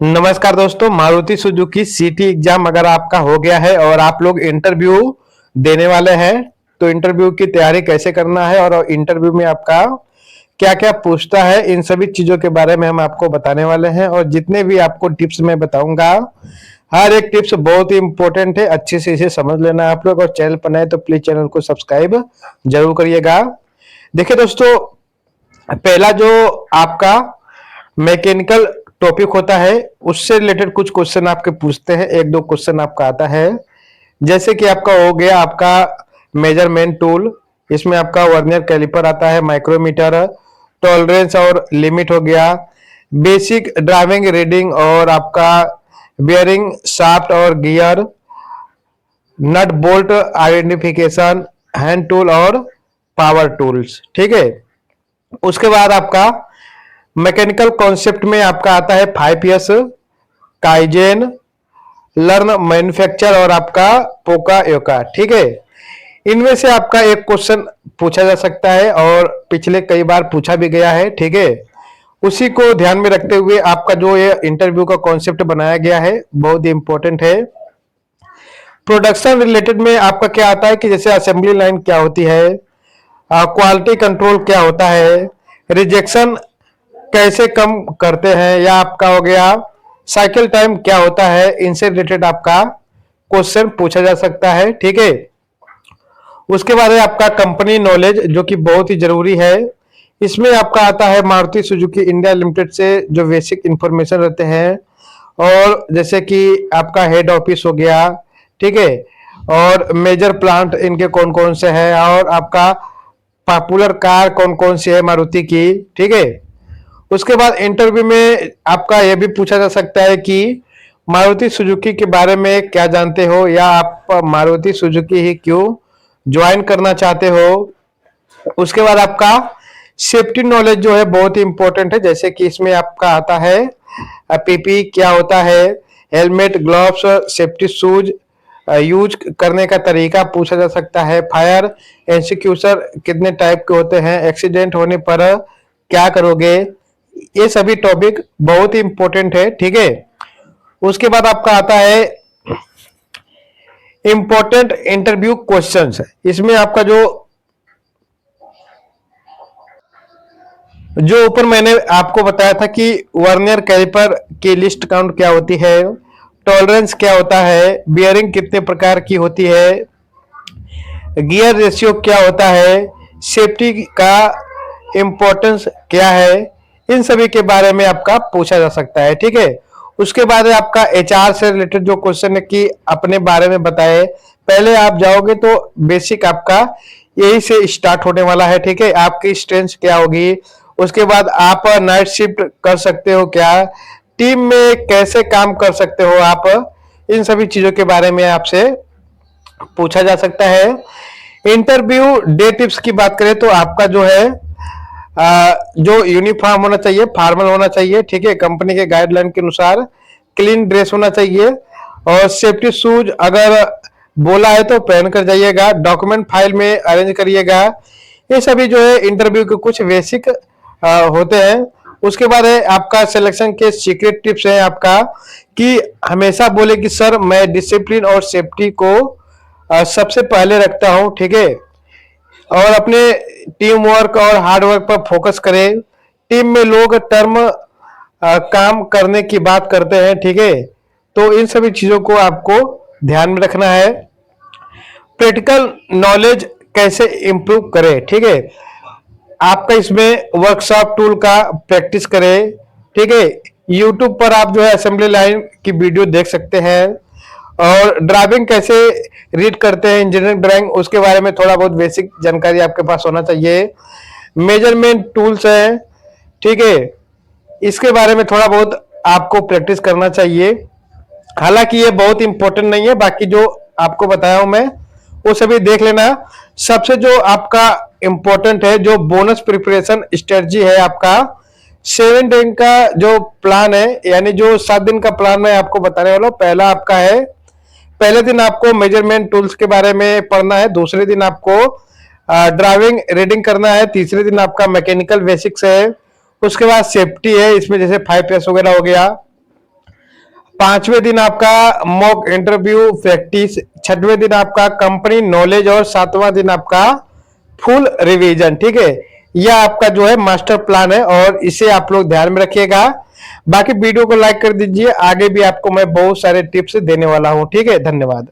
नमस्कार दोस्तों, मारुति सुजुकी सीटी एग्जाम अगर आपका हो गया है और आप लोग इंटरव्यू देने वाले हैं तो इंटरव्यू की तैयारी कैसे करना है और इंटरव्यू में आपका क्या क्या पूछता है, इन सभी चीजों के बारे में हम आपको बताने वाले हैं। और जितने भी आपको टिप्स मैं बताऊंगा, हर एक टिप्स बहुत ही इंपॉर्टेंट है, अच्छे से इसे समझ लेना आप लोग। और चैनल पर नए तो प्लीज चैनल को सब्सक्राइब जरूर करिएगा। देखिए दोस्तों, पहला जो आपका मैकेनिकल टॉपिक होता है उससे रिलेटेड कुछ क्वेश्चन आपके पूछते हैं। एक दो क्वेश्चन आपका आता है, जैसे कि आपका हो गया आपका मेजरमेंट टूल। इसमें आपका वर्नियर कैलिपर आता है, माइक्रोमीटर, टॉलरेंस और लिमिट हो गया, बेसिक ड्राइविंग रीडिंग और आपका बियरिंग, शाफ्ट और gear, nut bolt identification, hand tool और पावर टूल्स। ठीक है। उसके बाद आपका मैकेनिकल कॉन्सेप्ट में आपका आता है 5 S, काइजेन, लर्न मैन्युफैक्चर और आपका पोका योका। ठीक है। इनमें से आपका एक क्वेश्चन पूछा जा सकता है और पिछले कई बार पूछा भी गया है। ठीक है। उसी को ध्यान में रखते हुए आपका जो ये इंटरव्यू का कॉन्सेप्ट बनाया गया है बहुत ही इंपॉर्टेंट है। प्रोडक्शन रिलेटेड में आपका क्या आता है कि जैसे असेंबली लाइन क्या होती है, क्वालिटी कंट्रोल क्या होता है, रिजेक्शन कैसे कम करते हैं, या आपका हो गया साइकिल टाइम क्या होता है, इनसे रिलेटेड आपका क्वेश्चन पूछा जा सकता है। ठीक है। उसके बाद है आपका कंपनी नॉलेज, जो कि बहुत ही जरूरी है। इसमें आपका आता है मारुति सुजुकी इंडिया लिमिटेड से जो बेसिक इंफॉर्मेशन रहते हैं, और जैसे कि आपका हेड ऑफिस हो गया, ठीक है, और मेजर प्लांट इनके कौन कौन से हैं, और आपका पॉपुलर कार कौन कौन सी है मारुति की। ठीक है। उसके बाद इंटरव्यू में आपका यह भी पूछा जा सकता है कि मारुति सुजुकी के बारे में क्या जानते हो, या आप मारुति सुजुकी ही क्यों ज्वाइन करना चाहते हो। उसके बाद आपका सेफ्टी नॉलेज जो है बहुत ही इंपॉर्टेंट है, जैसे कि इसमें आपका आता है पीपी क्या होता है, helmet, gloves, safety shoes use करने का तरीका पूछा जा सकता है, फायर एक्सटिंग्विशर कितने टाइप के होते हैं, एक्सीडेंट होने पर क्या करोगे। ये सभी टॉपिक बहुत ही इंपॉर्टेंट है। ठीक है। उसके बाद आपका आता है इंपॉर्टेंट इंटरव्यू क्वेश्चंस। इसमें आपका जो जो ऊपर मैंने आपको बताया था कि वर्नियर कैलिपर की लिस्ट काउंट क्या होती है, टॉलरेंस क्या होता है, बियरिंग कितने प्रकार की होती है, गियर रेशियो क्या होता है, सेफ्टी का इंपॉर्टेंस क्या है, इन सभी के बारे में आपका पूछा जा सकता है। ठीक है। उसके बाद है आपका एचआर से रिलेटेड जो क्वेश्चन है कि अपने बारे में बताए। पहले आप जाओगे तो बेसिक आपका यही से स्टार्ट होने वाला है। ठीक है। आपकी स्ट्रेंथ क्या होगी, उसके बाद आप नाइट शिफ्ट कर सकते हो क्या, टीम में कैसे काम कर सकते हो आप, इन सभी चीजों के बारे में आपसे पूछा जा सकता है। इंटरव्यू डे टिप्स की बात करें तो आपका जो है जो यूनिफॉर्म होना चाहिए, फॉर्मल होना चाहिए। ठीक है। कंपनी के गाइडलाइन के अनुसार क्लीन ड्रेस होना चाहिए, और सेफ्टी शूज अगर बोला है तो पहन कर जाइएगा, डॉक्यूमेंट फाइल में अरेंज करिएगा। ये सभी जो है इंटरव्यू के कुछ बेसिक होते हैं। उसके बाद है आपका सिलेक्शन के सीक्रेट टिप्स है आपका कि हमेशा बोले कि सर मैं डिसिप्लिन और सेफ्टी को सबसे पहले रखता हूं। ठीक है। और अपने टीम वर्क और हार्ड वर्क पर फोकस करें। टीम में लोग टर्म काम करने की बात करते हैं। ठीक है। तो इन सभी चीजों को आपको ध्यान में रखना है। प्रैक्टिकल नॉलेज कैसे इंप्रूव करें। ठीक है। आपका इसमें वर्कशॉप टूल का प्रैक्टिस करें। ठीक है। यूट्यूब पर आप जो है असेंबली लाइन की वीडियो देख सकते हैं, और ड्राइविंग कैसे रीड करते हैं, इंजीनियरिंग ड्राइंग, उसके बारे में थोड़ा बहुत बेसिक जानकारी आपके पास होना चाहिए। मेजरमेंट टूल्स है, ठीक है, इसके बारे में थोड़ा बहुत आपको प्रैक्टिस करना चाहिए। हालांकि ये बहुत इंपॉर्टेंट नहीं है, बाकी जो आपको बताया हूं मैं वो सभी देख लेना। सबसे जो आपका इंपॉर्टेंट है, जो बोनस प्रिपरेशन स्ट्रेटजी है आपका 7 दिन का जो प्लान है, यानी जो 7 दिन का प्लान मैं आपको बताने वाला हूं। पहला आपका है, पहले दिन आपको मेजरमेंट टूल्स के बारे में पढ़ना है, दूसरे दिन आपको ड्राइविंग रीडिंग करना है, तीसरे दिन आपका मैकेनिकल बेसिक्स है, उसके बाद सेफ्टी है, इसमें जैसे 5S वगैरह हो गया, 5वें दिन आपका मॉक इंटरव्यू प्रैक्टिस, 6वें दिन आपका कंपनी नॉलेज और 7वां दिन आपका फुल रिवीजन। ठीक है, यह आपका जो है मास्टर प्लान है और इसे आप लोग ध्यान में रखिएगा। बाकी वीडियो को लाइक कर दीजिए, आगे भी आपको मैं बहुत सारे टिप्स देने वाला हूं। ठीक है, धन्यवाद।